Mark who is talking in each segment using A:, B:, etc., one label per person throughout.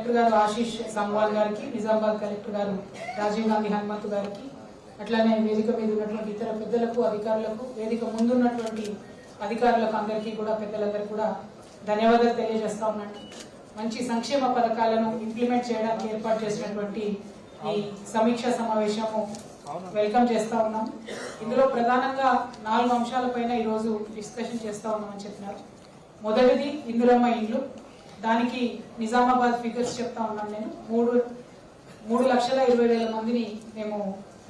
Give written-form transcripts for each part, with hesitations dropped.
A: Collector గారు ఆశీష్ సంవాల్ గారికి, Nizamabad collector గారు రాజీవ్ గాంధీ హనుమంతు గారికి, అట్లానే వేదిక మీద ఉన్నటువంటి ఇతర పెద్దలకు, అధికారులకు, వేదిక ముందున్నటువంటి అధికారులకు అందరికీ కూడా, పెద్దలందరికీ కూడా ధన్యవాదాలు తెలియజేస్తా ఉన్నాను. మంచి సంక్షేమ పథకాలను ఇంప్లిమెంట్ చేయడానికి ఏర్పాటు చేసినటువంటి ఈ సమీక్షా సమావేశము వెల్కమ్ చేస్తా ఉన్నాం. ఇందులో ప్రధానంగా 4 అంశాలపైన ఈరోజు డిస్కషన్ చేస్తా ఉన్నామని చెప్పినారు. మొదటిది ఇందిరమ్మ ఇండ్లు. దానికి నిజామాబాద్ ఫిగర్స్ చెప్తా ఉన్నాను నేను. 3,20,000 మందిని మేము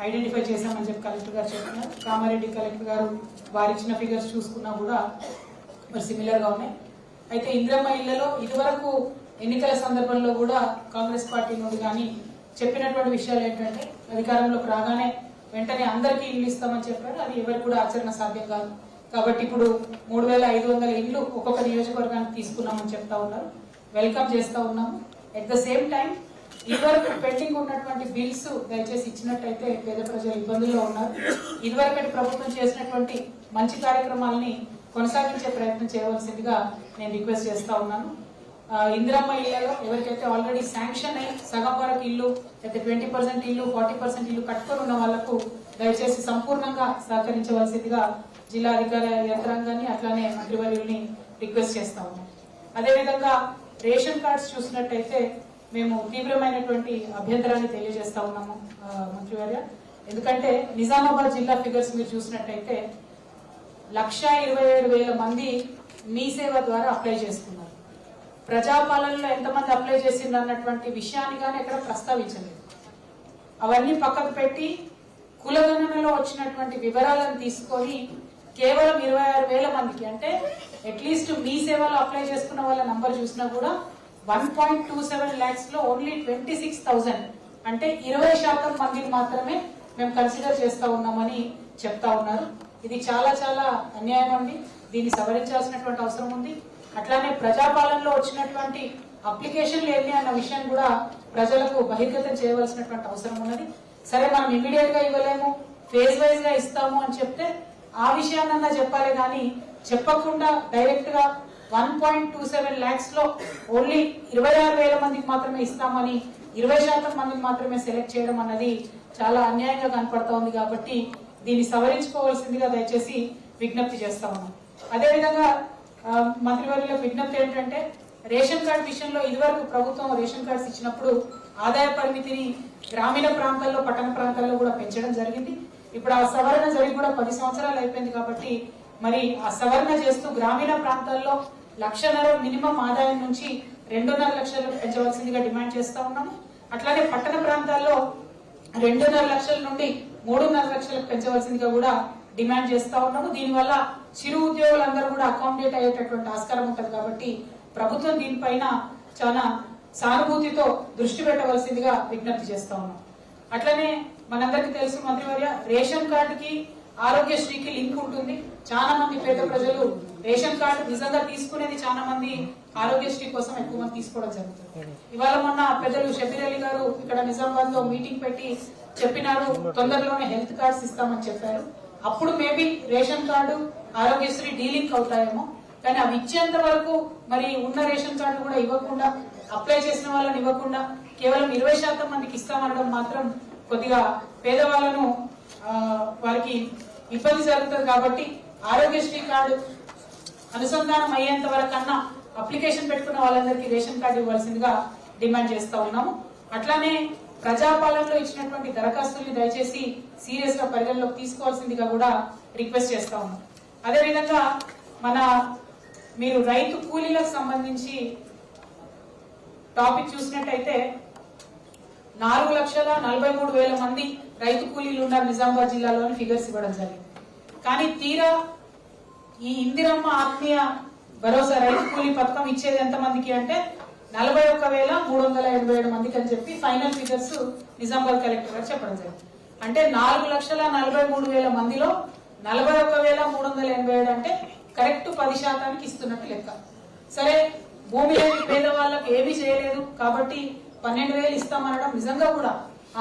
A: ఐడెంటిఫై చేశామని చెప్పి కలెక్టర్ గారు చెప్తున్నారు. కామారెడ్డి కలెక్టర్ గారు వారు ఇచ్చిన ఫిగర్స్ చూసుకున్నా కూడా మరి సిమిలర్ గా ఉన్నాయి. అయితే ఇందిరమ్మ ఇళ్లలో ఇదివరకు ఎన్నికల సందర్భంలో కూడా కాంగ్రెస్ పార్టీ నుండి కానీ చెప్పినటువంటి విషయాలు ఏంటంటే, అధికారంలోకి రాగానే వెంటనే అందరికీ ఇల్లు ఇస్తామని చెప్పారు. అది ఎవరికి కూడా ఆచరణ సాధ్యం కాదు. కాబట్టి ఇప్పుడు 3,500 ఇళ్లు ఒక్కొక్క నియోజకవర్గానికి తీసుకున్నామని చెప్తా ఉన్నారు. వెల్కమ్ చేస్తా ఉన్నాము. అట్ ద సేమ్ టైం ఇదివరకు పెండింగ్ ఉన్నటువంటి బిల్స్ దయచేసి ఇచ్చినట్టయితే పేద ప్రజలు ఇబ్బందుల్లో ఉన్నారు. ఇదివరకటి ప్రభుత్వం చేసినటువంటి మంచి కార్యక్రమాలని కొనసాగించే ప్రయత్నం చేయవలసిందిగా నేను రిక్వెస్ట్ చేస్తా ఉన్నాను. ఇందిరమ్మ ఇళ్లలో ఎవరికైతే ఆల్రెడీ శాంక్షన్ అయ్యి సగం వరకు ఇల్లు, అయితే 20% ఇల్లు, 40% ఇల్లు కట్టుకొని ఉన్న వాళ్లకు దయచేసి సంపూర్ణంగా సహకరించవలసిందిగా జిల్లా అధికార యంత్రాంగాన్ని, అట్లానే మంత్రివర్యుల్ని రిక్వెస్ట్ చేస్తా ఉన్నాం. అదేవిధంగా రేషన్ కార్డ్స్ చూసినట్టయితే మేము తీవ్రమైనటువంటి అభ్యంతరాన్ని తెలియజేస్తా ఉన్నాము మంత్రివర్య. ఎందుకంటే నిజామాబాద్ జిల్లా ఫిగర్స్ మీరు చూసినట్టయితే 1,27,000 మంది మీ సేవ ద్వారా అప్లై చేసుకున్నారు. ప్రజాపాలనలో ఎంతమంది అప్లై చేసిండ్రు అన్నటువంటి విషయాన్ని కానీ ఎక్కడ ప్రస్తావించలేదు. అవన్నీ పక్కకు పెట్టి కులగణనలో వచ్చినటువంటి వివరాలను తీసుకొని కేవలం 26,000 మందికి, అంటే అట్లీస్ట్ మీ సేవలో అప్లై చేసుకున్న వాళ్ళ నంబర్ చూసినా కూడా 1.27 lakhs లో ఓన్లీ 26,000, అంటే 20% మందిని మాత్రమే మేము కన్సిడర్ చేస్తా ఉన్నామని చెప్తా ఉన్నారు. ఇది చాలా చాలా అన్యాయం అండి. దీన్ని సవరించాల్సినటువంటి అవసరం ఉంది. అట్లానే ప్రజాపాలనలో వచ్చినటువంటి అప్లికేషన్లు ఏంటి అన్న విషయాన్ని కూడా ప్రజలకు బహిర్గతం చేయవలసినటువంటి అవసరం ఉన్నది. సరే, మనం ఇమీడియట్ గా ఇవ్వలేము, ఫేజ్ వైజ్ గా ఇస్తాము అని చెప్తే ఆ విషయాన్నన్నా చెప్పాలి, కానీ చెప్పకుండా డైరెక్ట్ గా 1.27 lakhs లో ఓన్లీ 26,000 మందికి మాత్రమే ఇస్తామని 20% మందికి మాత్రమే సెలెక్ట్ చేయడం అన్నది చాలా అన్యాయంగా కనపడతా ఉంది. కాబట్టి దీన్ని సవరించుకోవాల్సిందిగా దయచేసి విజ్ఞప్తి చేస్తా ఉన్నాం. అదేవిధంగా మంత్రివర్యులకు విజ్ఞప్తి ఏంటంటే, రేషన్ కార్డు విషయంలో ఇదివరకు ప్రభుత్వం రేషన్ కార్డ్స్ ఇచ్చినప్పుడు ఆదాయ పరిమితిని గ్రామీణ ప్రాంతాల్లో, పట్టణ ప్రాంతాల్లో కూడా పెంచడం జరిగింది. ఇప్పుడు ఆ సవరణ జరిగి కూడా 10 సంవత్సరాలు అయిపోయింది. కాబట్టి మరి ఆ సవరణ చేస్తూ గ్రామీణ ప్రాంతాల్లో 1,50,000 మినిమం ఆదాయం నుంచి 2.5 లక్షలు పెంచవలసిందిగా డిమాండ్ చేస్తా ఉన్నాము. అట్లానే పట్టణ ప్రాంతాల్లో 2.5 లక్షల నుండి 3.5 లక్షలకు పెంచవలసిందిగా కూడా డిమాండ్ చేస్తా ఉన్నాము. దీనివల్ల చిరు ఉద్యోగులందరూ కూడా అకామిడేట్ అయ్యేటటువంటి ఆస్కారం ఉంటుంది. కాబట్టి ప్రభుత్వం దీనిపైన చాలా సానుభూతితో దృష్టి పెట్టవలసిందిగా విజ్ఞప్తి చేస్తా ఉన్నాం. అట్లనే మనందరికీ తెలుసు మంత్రివర్య, రేషన్ కార్డుకి ఆరోగ్యశ్రీకి లింక్ ఉంటుంది. చాలా మంది పేద ప్రజలు రేషన్ కార్డు నిజంగా తీసుకునేది చాలా మంది ఆరోగ్యశ్రీ కోసం ఎక్కువ మంది తీసుకోవడం జరుగుతుంది. ఇవాళ మొన్న పెద్దలు షబీర్ అలీ గారు ఇక్కడ నిజామాబాద్ లో మీటింగ్ పెట్టి చెప్పినారు, తొందరలోనే హెల్త్ కార్డ్స్ ఇస్తామని చెప్పారు. అప్పుడు maybe ration card, Aarogyasri delink అవుతాయేమో. కానీ అవి ఇచ్చేంత వరకు మరి ఉన్న రేషన్ కార్డు కూడా ఇవ్వకుండా, అప్లై చేసిన వాళ్ళని ఇవ్వకుండా కేవలం 20% మందికి ఇస్తామనడం మాత్రం కొద్దిగా పేదవాళ్లను వారికి ఇబ్బంది జరుగుతుంది. కాబట్టి ఆరోగ్యశ్రీ కార్డు అనుసంధానం అయ్యేంత వరకన్నా అప్లికేషన్ పెట్టుకున్న వాళ్ళందరికీ రేషన్ కార్డు ఇవ్వాల్సిందిగా డిమాండ్ చేస్తా ఉన్నాము. అట్లానే ప్రజాపాలనలో ఇచ్చినటువంటి దరఖాస్తుల్ని దయచేసి సీరియస్ గా పరిగణలోకి తీసుకోవాల్సిందిగా కూడా రిక్వెస్ట్ చేస్తా ఉన్నాం. అదేవిధంగా మీరు రైతు కూలీలకు సంబంధించి టాపిక్ చూసినట్టయితే 4,43,000 మంది రైతు కూలీలు ఉన్నారు నిజామాబాద్ జిల్లాలోని ఫిగర్స్ ఇవ్వడం జరిగింది. కానీ తీరా ఈ ఇందిరమ్మ ఆత్మీయ భరోసా రైతు కూలీ పథకం ఇచ్చేది ఎంతమందికి అంటే 41,387 మందికి అని చెప్పి ఫైనల్ ఫిగర్స్ నిజామాబాద్ కలెక్టర్ గారు చెప్పడం జరిగింది. అంటే 4,43,000 మందిలో 41,387 అంటే కరెక్ట్ 10% ఇస్తున్నట్టు లెక్క. సరే, భూమి లేని పేదవాళ్లకు ఏమీ చేయలేదు కాబట్టి 12,000 ఇస్తామనడం నిజంగా కూడా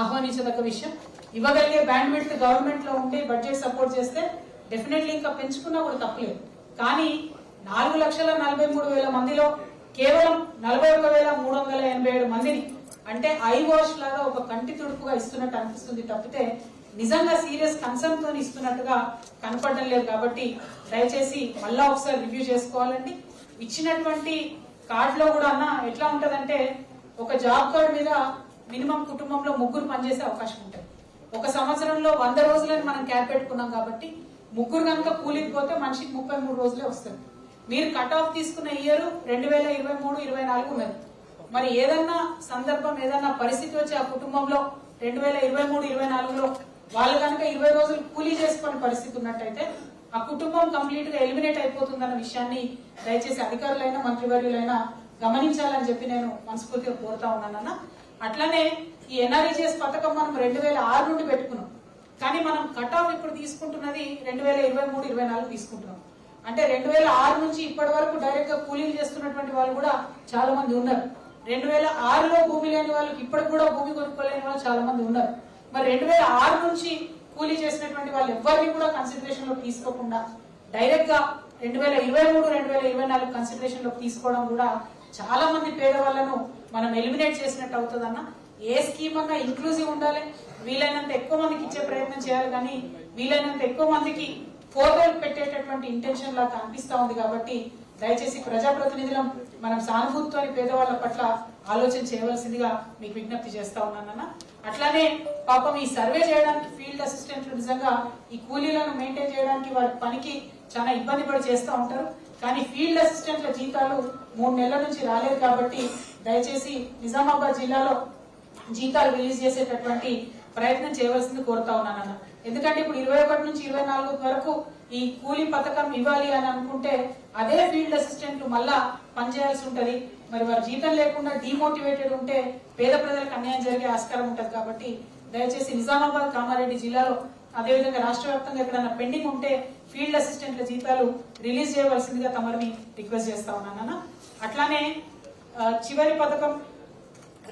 A: ఆహ్వానించదగ్గ విషయం. ఇవ్వగలిగే బ్యాండ్ విడ్త్ గవర్నమెంట్ లో ఉంటే బడ్జెట్ సపోర్ట్ చేస్తే డెఫినెట్లీ ఇంకా పెంచుకున్నా కూడా తప్పలేదు. కానీ 4,43,000 మందిలో కేవలం 41,387 మందిని అంటే ఐ వాష్ లాగా ఒక కంటి తుడుపుగా ఇస్తున్నట్టు అనిపిస్తుంది తప్పితే నిజంగా సీరియస్ కన్సర్న్ తో ఇస్తున్నట్టుగా కనపడడం లేదు. కాబట్టి దయచేసి మళ్ళా ఒకసారి రివ్యూ చేసుకోవాలండి. ఇచ్చినటువంటి కార్డ్ లో కూడా అన్న ఎట్లా ఉంటదంటే ఒక జాబ్ కార్డ్ మీద మినిమం కుటుంబంలో 3 పనిచేసే అవకాశం ఉంటుంది. ఒక సంవత్సరంలో 100 రోజులని మనం క్యాప్ పెట్టుకున్నాం కాబట్టి 3 కనుక కూలికి పోతే మనిషికి 33 రోజులే వస్తుంది. మీరు కట్ ఆఫ్ తీసుకున్న ఇయర్ 2023-24 ఉన్నది. మరి ఏదన్నా సందర్భం ఏదన్నా పరిస్థితి వచ్చి ఆ కుటుంబంలో 2023-24లో వాళ్ళు కనుక 20 రోజులు కూలీ చేసుకునే పరిస్థితి ఉన్నట్టయితే ఆ కుటుంబం కంప్లీట్ గా ఎలిమినేట్ అయిపోతుందన్న విషయాన్ని దయచేసి అధికారులైనా మంత్రివర్యులైనా గమనించాలని చెప్పి నేను మనస్ఫూర్తిగా కోరుతా ఉన్నానన్న. అట్లానే ఈ ఎన్ఆర్ఈజీఎస్ పథకం మనం 2006 నుండి పెట్టుకున్నాం. కానీ మనం కట్ ఆఫ్ ఇప్పుడు తీసుకుంటున్నది 2023-24 తీసుకుంటున్నాం. అంటే 2006 నుంచి ఇప్పటి వరకు డైరెక్ట్ గా కూలీలు చేస్తున్నటువంటి వాళ్ళు కూడా చాలా మంది ఉన్నారు. 2006లో భూమి లేని వాళ్ళకి ఇప్పటికి కూడా భూమి కొనుక్కోలేని వాళ్ళు చాలా మంది ఉన్నారు. మరి 2006 నుంచి కూలీ చేసినటువంటి వాళ్ళు ఎవరిని కూడా కన్సిడరేషన్ లో తీసుకోకుండా డైరెక్ట్ గా 2023-2024 కన్సిడరేషన్ లో తీసుకోవడం కూడా చాలా మంది పేదవాళ్లను మనం ఎలిమినేట్ చేసినట్టు అవుతుందన్న. ఏ స్కీమ్ అన్నా ఇంక్లూజివ్ ఉండాలి, వీలైనంత ఎక్కువ మందికి ఇచ్చే ప్రయత్నం చేయాలి, కానీ వీలైనంత ఎక్కువ మందికి ఫోటోలు పెట్టేటటువంటి ఇంటెన్షన్ లాగా అనిపిస్తా ఉంది. కాబట్టి దయచేసి ప్రజాప్రతినిధులం మనం సానుభూతితో పేదవాళ్ల పట్ల ఆలోచన చేయవలసిందిగా మీకు విజ్ఞప్తి చేస్తా ఉన్నానన్న. అట్లానే పాపం ఈ సర్వే చేయడానికి ఫీల్డ్ అసిస్టెంట్లు నిజంగా ఈ కూలీలను మెయింటైన్ చేయడానికి వారి పనికి చాలా ఇబ్బంది పడి చేస్తూ ఉంటారు. కానీ ఫీల్డ్ అసిస్టెంట్ల జీతాలు 3 నెలల నుంచి రాలేదు. కాబట్టి దయచేసి నిజామాబాద్ జిల్లాలో జీతాలు రిలీజ్ చేసేటటువంటి ప్రయత్నం చేయవలసింది కోరుతా ఉన్నానన్న. ఎందుకంటే ఇప్పుడు 21 నుంచి 24 వరకు ఈ కూలీ పథకం ఇవ్వాలి అని అనుకుంటే అదే ఫీల్డ్ అసిస్టెంట్లు మళ్ళా పనిచేయాల్సి ఉంటది. మరి వారి జీతం లేకుండా డిమోటివేటెడ్ ఉంటే పేద ప్రజలకు అన్యాయం జరిగే ఆస్కారం ఉంటది. కాబట్టి దయచేసి నిజామాబాద్ కామారెడ్డి జిల్లాలో అదేవిధంగా రాష్ట్ర వ్యాప్తంగా ఎక్కడన్నా పెండింగ్ ఉంటే ఫీల్డ్ అసిస్టెంట్ల జీతాలు రిలీజ్ చేయవలసిందిగా తమరిని రిక్వెస్ట్ చేస్తా ఉన్నానన్న. అట్లానే చివరి పథకం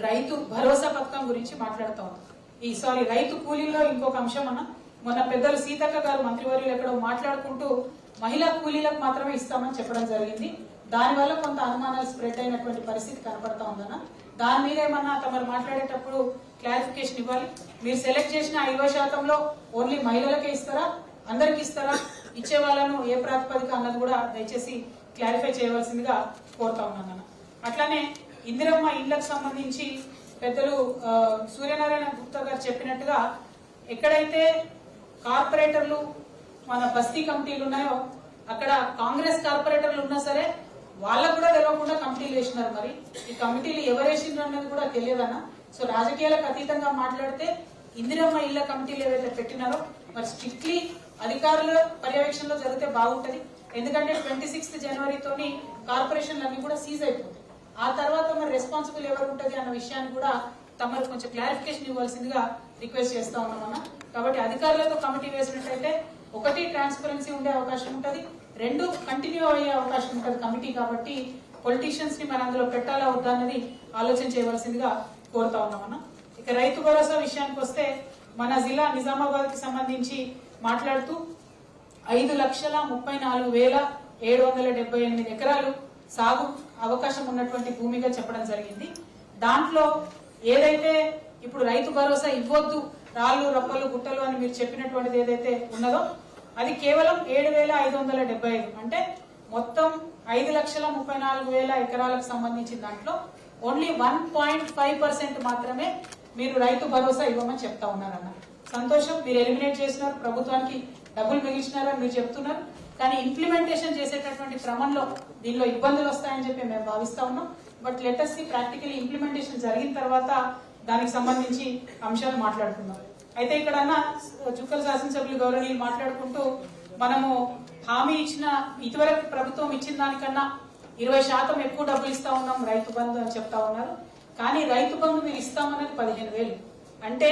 A: రైతు భరోసా పథకం గురించి మాట్లాడుతా ఉన్నాం. రైతు కూలీలో ఇంకొక అంశం అన్న, మొన్న పెద్దలు సీతక్క గారు మంత్రివర్యులు ఎక్కడో మాట్లాడుకుంటూ మహిళా కూలీలకు మాత్రమే ఇస్తామని చెప్పడం జరిగింది. దానివల్ల కొంత అనుమానాలు స్ప్రెడ్ అయినటువంటి పరిస్థితి కనపడతా ఉందన్న. దాని మీద ఏమన్నా తమరు మాట్లాడేటప్పుడు క్లారిఫికేషన్ ఇవ్వాలి. మీరు సెలెక్ట్ చేసిన 20% ఓన్లీ మహిళలకే ఇస్తారా, అందరికి ఇస్తారా, ఇచ్చే వాళ్ళను ఏ ప్రాతిపదిక అన్నది కూడా దయచేసి క్లారిఫై చేయవలసిందిగా కోరుతా ఉన్నాను. అట్లానే ఇందిరమ్మ ఇళ్లకు సంబంధించి పెద్దలు సూర్యనారాయణ గుప్తా గారు చెప్పినట్టుగా ఎక్కడైతే కార్పొరేటర్లు మన బస్తీ కమిటీలు ఉన్నాయో అక్కడ కాంగ్రెస్ కార్పొరేటర్లు ఉన్నా సరే వాళ్ళకు కూడా తెలియకుండా కమిటీలు వేసినారు. మరి ఈ కమిటీలు ఎవరు వేసినారు అన్నది కూడా తెలియదన్న. సో రాజకీయాలకు అతీతంగా మాట్లాడితే ఇందిరమ్మ ఇళ్ల కమిటీలు ఏవైతే పెట్టినారో మరి స్ట్రిక్ట్లీ అధికారుల పర్యవేక్షణలో జరిగితే బాగుంటది. ఎందుకంటే 26 జనవరితోని కార్పొరేషన్లు అన్ని కూడా సీజ్ అయిపోతాయి. ఆ తర్వాత మరి రెస్పాన్సిబుల్ ఎవరు ఉంటది అన్న విషయాన్ని కూడా తమరు కొంచెం క్లారిఫికేషన్ ఇవ్వాల్సిందిగా రిక్వెస్ట్ చేస్తా ఉన్నామన్నా. కాబట్టి అధికారులతో కమిటీ వేసినట్లయితే 1 ట్రాన్స్పరెన్సీ ఉండే అవకాశం ఉంటది, 2 కంటిన్యూ అయ్యే అవకాశం ఉంటది కమిటీ. కాబట్టి పొలిటీషియన్స్ ని మనం అందులో పెట్టాలా వద్దా అన్నది ఆలోచన చేయవలసిందిగా కోరుతా ఉన్నామన్నా. ఇక రైతు భరోసా విషయానికి వస్తే మన జిల్లా నిజామాబాద్ కి సంబంధించి మాట్లాడుతూ 5,34,778 ఎకరాలు సాగు అవకాశం ఉన్నటువంటి భూమిగా చెప్పడం జరిగింది. దాంట్లో ఏదైతే ఇప్పుడు రైతు భరోసా ఇవ్వద్దు, రాళ్లు రప్పలు గుట్టలు అని మీరు చెప్పినటువంటిది ఏదైతే ఉన్నదో అది కేవలం 7,575, అంటే మొత్తం 5,34,000 ఎకరాలకు సంబంధించిన దాంట్లో ఓన్లీ 1.5% మాత్రమే మీరు రైతు భరోసా ఇవ్వమని చెప్తా ఉన్నారన్న. సంతోషం, మీరు ఎలిమినేట్ చేసినారు, ప్రభుత్వానికి డబ్బులు మిగిల్చినారని మీరు చెప్తున్నారు. కానీ ఇంప్లిమెంటేషన్ చేసేటటువంటి క్రమంలో దీనిలో ఇబ్బందులు వస్తాయని చెప్పి మేము భావిస్తా ఉన్నాం. బట్ లెటెస్ట్ ప్రాక్టికలీ ఇంప్లిమెంటేషన్ జరిగిన తర్వాత దానికి సంబంధించి అంశాలు మాట్లాడుకుందాం. అయితే ఇక్కడ జుక్కల శాసనసభ్యులు గౌరవనీయులు మాట్లాడుకుంటూ మనము హామీ ఇచ్చిన ఇదివరకు ప్రభుత్వం ఇచ్చిన దానికన్నా 20% ఎక్కువ డబ్బులు ఇస్తా ఉన్నాం రైతు బంధు అని చెప్తా ఉన్నారు. కానీ రైతు బంధు మీరు ఇస్తామన్నది 15,000, అంటే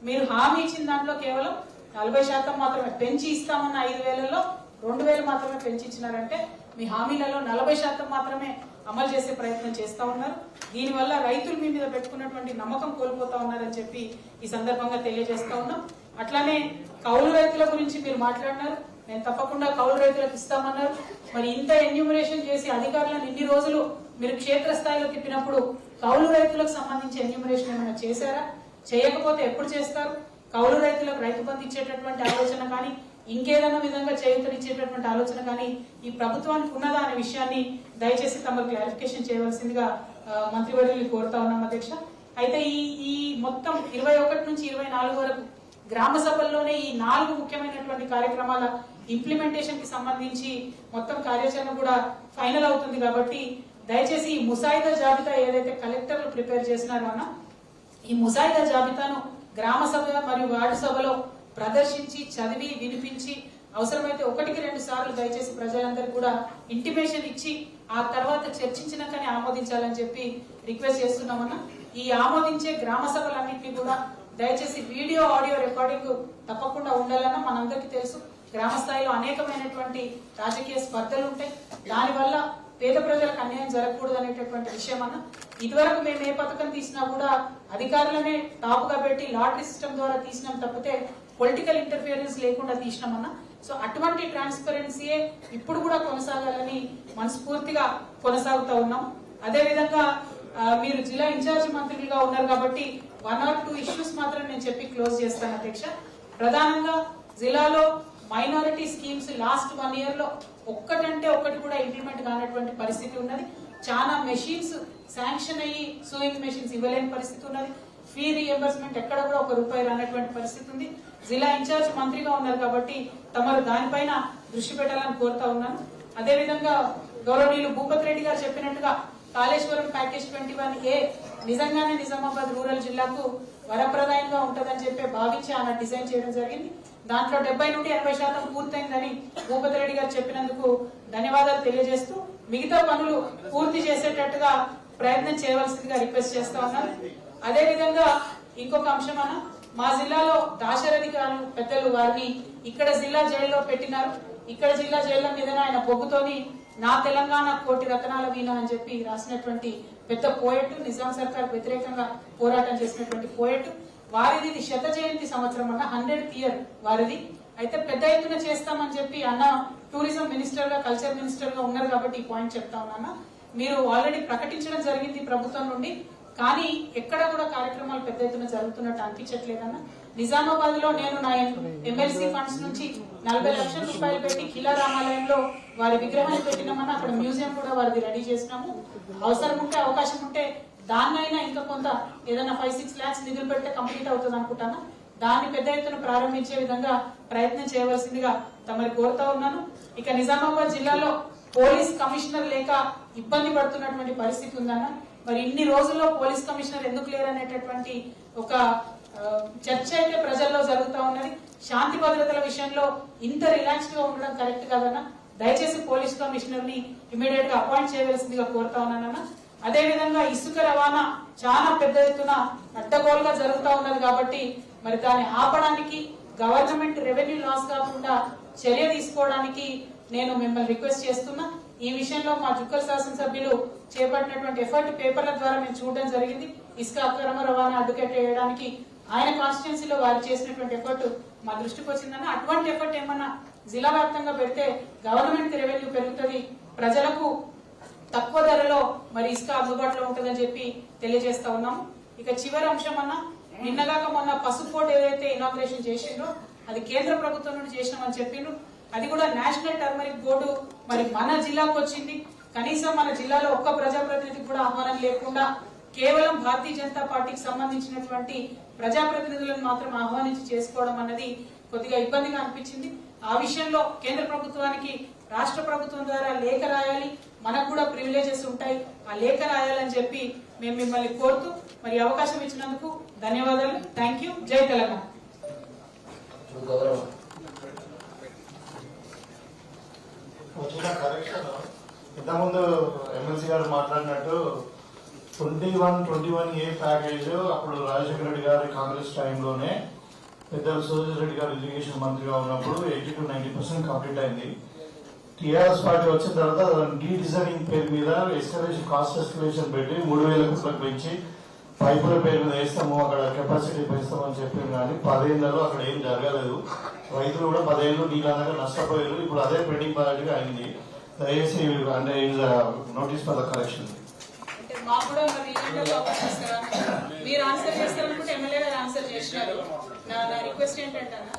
A: మీరు హామీ ఇచ్చిన దాంట్లో కేవలం 40% మాత్రమే పెంచి ఇస్తామన్న 5,000లో 2,000 మాత్రమే పెంచి ఇచ్చినారంటే మీ హామీలలో 40% మాత్రమే అమలు చేసే ప్రయత్నం చేస్తా ఉన్నారు. దీనివల్ల రైతులు మీ మీద పెట్టుకున్నటువంటి నమ్మకం కోల్పోతా ఉన్నారని చెప్పి ఈ సందర్భంగా తెలియజేస్తా ఉన్నాం. అట్లానే కౌలు రైతుల గురించి మీరు మాట్లాడినారు, నేను తప్పకుండా కౌలు రైతులకు ఇస్తామన్నారు. మరి ఇంత ఎన్యూమరేషన్ చేసి అధికారులను ఇన్ని రోజులు మీరు క్షేత్రస్థాయిలో తిప్పినప్పుడు కౌలు రైతులకు సంబంధించి ఎన్యూమరేషన్ ఏమైనా చేశారా? చేయకపోతే ఎప్పుడు చేస్తారు? కౌలు రైతులకు రైతు బంధు ఇచ్చేటటువంటి ఆలోచన కానీ ఇంకేదైనా విధంగా చేయూతనిచ్చేటటువంటి ఆలోచన కానీ ఈ ప్రభుత్వానికి ఉన్నదా అనే విషయాన్ని దయచేసి తమరు క్లారిఫికేషన్ చేయవలసిందిగా మంత్రివర్యుల్ని కోరుతా ఉన్నాం అధ్యక్ష. అయితే ఈ మొత్తం 21 నుంచి 24 వరకు గ్రామ సభల్లోనే ఈ 4 ముఖ్యమైనటువంటి కార్యక్రమాల ఇంప్లిమెంటేషన్ కి సంబంధించి మొత్తం కార్యాచరణ కూడా ఫైనల్ అవుతుంది కాబట్టి దయచేసి ఈ ముసాయిదా జాబితా ఏదైతే కలెక్టర్లు ప్రిపేర్ చేసినారో అన్న ఈ ముసాయిదా జాబితాను గ్రామ సభ మరియు వార్డు సభలో ప్రదర్శించి చదివి వినిపించి అవసరమైతే 1-2 సార్లు దయచేసి ప్రజలందరికీ కూడా ఇంటిమేషన్ ఇచ్చి ఆ తర్వాత చర్చించినాకనే ఆమోదించాలని చెప్పి రిక్వెస్ట్ చేస్తున్నామన్నా. ఈ ఆమోదించే గ్రామ సభలన్నింటినీ కూడా దయచేసి వీడియో ఆడియో రికార్డింగ్ తప్పకుండా ఉండాలన్నా. మనందరికీ తెలుసు గ్రామ స్థాయిలో అనేకమైనటువంటి రాజకీయ స్పర్ధలు ఉంటాయి. దానివల్ల పేద ప్రజలకు అన్యాయం జరగకూడదు అనేటటువంటి విషయం అన్న. ఇదివరకు మేము ఏ పథకం తీసినా కూడా అధికారులనే టాప్గా పెట్టి లాటరీ సిస్టమ్ ద్వారా తీసినాం తప్పితే పొలిటికల్ ఇంటర్ఫియరెన్స్ లేకుండా తీసినామన్నా. సో అటువంటి ట్రాన్స్పరెన్సీయే ఇప్పుడు కూడా కొనసాగాలని మనస్ఫూర్తిగా కొనసాగుతూ ఉన్నాం. అదేవిధంగా మీరు జిల్లా ఇన్ఛార్జ్ మంత్రులుగా ఉన్నారు కాబట్టి 1 or 2 ఇష్యూస్ మాత్రం నేను చెప్పి క్లోజ్ చేస్తాను అధ్యక్ష. ప్రధానంగా జిల్లాలో మైనారిటీ స్కీమ్స్ లాస్ట్ 1 year లో ఒక్కటంటే ఒక్కటి కూడా ఇంప్లిమెంట్ కానటువంటి పరిస్థితి ఉన్నది. చాలా మెషిన్స్ శాంక్షన్ అయ్యి సూయింగ్ మెషిన్స్ ఇవ్వలేని పరిస్థితి ఉన్నది. ఫీ రీఎంబర్స్మెంట్ ఎక్కడ కూడా ₹1 రానటువంటి పరిస్థితి ఉంది. జిల్లా ఇన్ఛార్జ్ మంత్రిగా ఉన్నారు కాబట్టి తమరు దానిపైన దృష్టి పెట్టాలని కోరుతా ఉన్నాను. అదేవిధంగా గౌరవనీయులు భూపతి రెడ్డి గారు చెప్పినట్టుగా కాళేశ్వరం ప్యాకేజ్ 21A నిజంగానే నిజామాబాద్ రూరల్ జిల్లాకు వరప్రదాయంగా ఉంటుందని చెప్పి భావించి ఆయన డిజైన్ చేయడం జరిగింది. దాంట్లో 70 నుండి 80% పూర్తయిందని భూపతి రెడ్డి గారు చెప్పినందుకు ధన్యవాదాలు తెలియజేస్తూ మిగతా పనులు పూర్తి చేసేటట్టుగా ప్రయత్నం చేయవలసిందిగా రిక్వెస్ట్ చేస్తా ఉన్నాను. అదేవిధంగా ఇంకొక అంశం అన్న, మా జిల్లాలో దాశరథి గారు పెద్దలు వారిని ఇక్కడ జిల్లా జైల్లో పెట్టినారు. ఇక్కడ జిల్లా జైల్లో మీద ఆయన బొగ్గుతోని నా తెలంగాణ కోటి రతనాల వీణ అని చెప్పి రాసినటువంటి పెద్ద పోయెట్, నిజాం సర్కార్ వ్యతిరేకంగా పోరాటం చేసినటువంటి పోయెట్. వారిది 100వ జయంతి సంవత్సరం అన్న, 100th year వారిది. అయితే పెద్ద ఎత్తున చేస్తామని చెప్పి అన్న టూరిజం మినిస్టర్ గా కల్చర్ మినిస్టర్ గా ఉన్నారు కాబట్టి ఈ పాయింట్ చెప్తా ఉన్నా. మీరు ఆల్రెడీ ప్రకటించడం జరిగింది ప్రభుత్వం నుండి, కానీ ఎక్కడ కూడా కార్యక్రమాలు పెద్ద ఎత్తున జరుగుతున్నట్టు అనిపించట్లేదన్న. నిజామాబాద్ లో నేను నా ఎమ్మెల్సీ ఫండ్స్ నుంచి 40 లక్షల రూపాయలు పెట్టి కిలా రామాలయంలో వారి విగ్రహాన్ని పెట్టినామని అక్కడ మ్యూజియం కూడా వారిది రెడీ చేసినాము. అవసరం ఉంటే అవకాశం ఉంటే దాన్నైనా ఇంకా కొంత ఏదైనా 5-6 lakhs నిధులు పెడితే కంప్లీట్ అవుతుంది అనుకుంటాను. దాన్ని పెద్ద ఎత్తున ప్రారంభించే విధంగా ప్రయత్నం చేయవలసిందిగా తమరి కోరుతా ఉన్నాను. ఇక నిజామాబాద్ జిల్లాలో పోలీస్ కమిషనర్ లేక ఇబ్బంది పడుతున్నటువంటి పరిస్థితి ఉందన్న. మరి ఇన్ని రోజుల్లో పోలీస్ కమిషనర్ ఎందుకు లేరనేటటువంటి ఒక చర్చ అయితే ప్రజల్లో జరుగుతూ ఉన్నది. శాంతి భద్రతల విషయంలో ఇంత రిలాక్స్డ్ గా ఉండడం కరెక్ట్ కాదన్న. దయచేసి పోలీస్ కమిషనర్ ని ఇమీడియట్ గా అపాయింట్ చేయవలసిందిగా కోరుతా ఉన్నానన్న. అదేవిధంగా ఇసుక రవాణా చాలా పెద్ద ఎత్తున అడ్డగోలుగా జరుగుతూ ఉన్నది కాబట్టి మరి దాన్ని ఆపడానికి గవర్నమెంట్ రెవెన్యూ లాస్ కాకుండా చర్య తీసుకోవడానికి నేను మిమ్మల్ని రిక్వెస్ట్ చేస్తున్నా. ఈ విషయంలో మా జుక్కల్ శాసనసభ్యులు చేపట్టినటువంటి ఎఫర్ట్ పేపర్ల ద్వారా మేము చూడడం జరిగింది. ఇసుక అక్రమ రవాణా అడ్డుకట్ట వేయడానికి ఆయన కాన్స్టిట్యున్సీలో వారు చేసినటువంటి ఎఫర్ట్ మా దృష్టికి వచ్చిందన్న. అటువంటి ఎఫర్ట్ ఏమన్నా జిల్లా వ్యాప్తంగా పెడితే గవర్నమెంట్ రెవెన్యూ పెరుగుతుంది, ప్రజలకు తక్కువ ధరలో మరి ఇసుక అందుబాటులో ఉంటుందని చెప్పి తెలియజేస్తా ఉన్నాము. ఇక చివరి అంశం అన్న, నిన్నగాక మొన్న పసుపు బోర్డు ఏదైతే ఇనాగ్రేషన్ చేసిండ్రో అది కేంద్ర ప్రభుత్వం నుండి చేసినామని చెప్పిండ్రు. అది కూడా నేషనల్ టర్మరిక్ బోర్డు మరి మన జిల్లాకు వచ్చింది. కనీసం మన జిల్లాలో ఒక్క ప్రజాప్రతినిధికి కూడా ఆహ్వానం లేకుండా కేవలం భారతీయ జనతా పార్టీకి సంబంధించినటువంటి ప్రజాప్రతినిధులను మాత్రం ఆహ్వానించి చేసుకోవడం అన్నది కొద్దిగా ఇబ్బందిగా అనిపించింది. ఆ విషయంలో కేంద్ర ప్రభుత్వానికి రాష్ట్ర ప్రభుత్వం ద్వారా లేఖ రాయాలి, మనకు కూడా ప్రివిలేజెస్ ఉంటాయి, ఆ లేఖ రాయాలని చెప్పి మేము మిమ్మల్ని కోరుతూ మరి అవకాశం ఇచ్చినందుకు ధన్యవాదాలు. Thank you. జై తెలంగాణ.
B: ఇంతకుముందు ఎమ్మెల్సీ గారు మాట్లాడినట్టు 21A ప్యాకేజ్ అప్పుడు రాజశేఖర రెడ్డి గారి కాంగ్రెస్ టైంలోనే పెద్దలు సురేష్ రెడ్డి గారు ఇరిగేషన్ మంత్రిగా ఉన్నప్పుడు 80-90% కంప్లీట్ అయింది. టీఆర్ఎస్ పార్టీ వచ్చిన తర్వాత డీడిజైనింగ్ పేరు మీద కాస్ట్ ఎస్కలేషన్ పెట్టి 3,000 కోట్లకు పెంచి పైపుల పేరు మీద వేస్తాము, అక్కడ కెపాసిటీ పెంచుతామని చెప్పాము. కానీ 10 ఏళ్లలో అక్కడ ఏం జరగలేదు. రైతులు కూడా 10 ఏళ్ళు నీళ్ళగా నష్టపోయారు. ఇప్పుడు అదే పెండింగ్ ప్రాజెక్ట్ గా అయింది. దయచేసి అంటే నోటీస్ ఫర్ ద కరెక్షన్.
A: మాకు కూడా మరి రీజనల్ అవకాశం ఇస్తారా? మీరు ఆన్సర్ చేస్తారనుకుంటే ఎమ్మెల్యే గారు ఆన్సర్ చేసినారు. నా రిక్వెస్ట్ ఏంటంటే అన్న,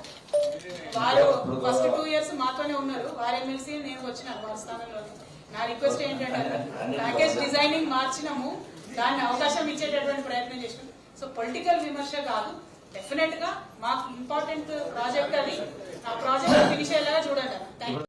A: వారు ఫస్ట్ 2 years మాతోనే ఉన్నారు, వారు ఎమ్మెల్సీ నేను వచ్చినాను వారి స్థానంలో. నా రిక్వెస్ట్ ఏంటంటే ప్యాకేజ్ డిజైనింగ్ మార్చినాము, దాన్ని అవకాశం ఇచ్చేటటువంటి ప్రయత్నం చేసినాం. సో పొలిటికల్ విమర్శ కాదు, డెఫినెట్ గా మాకు ఇంపార్టెంట్ ప్రాజెక్ట్ అది, ఆ ప్రాజెక్ట్ ఫినిష్ అయ్యేలాగా చూడండి. Thank you.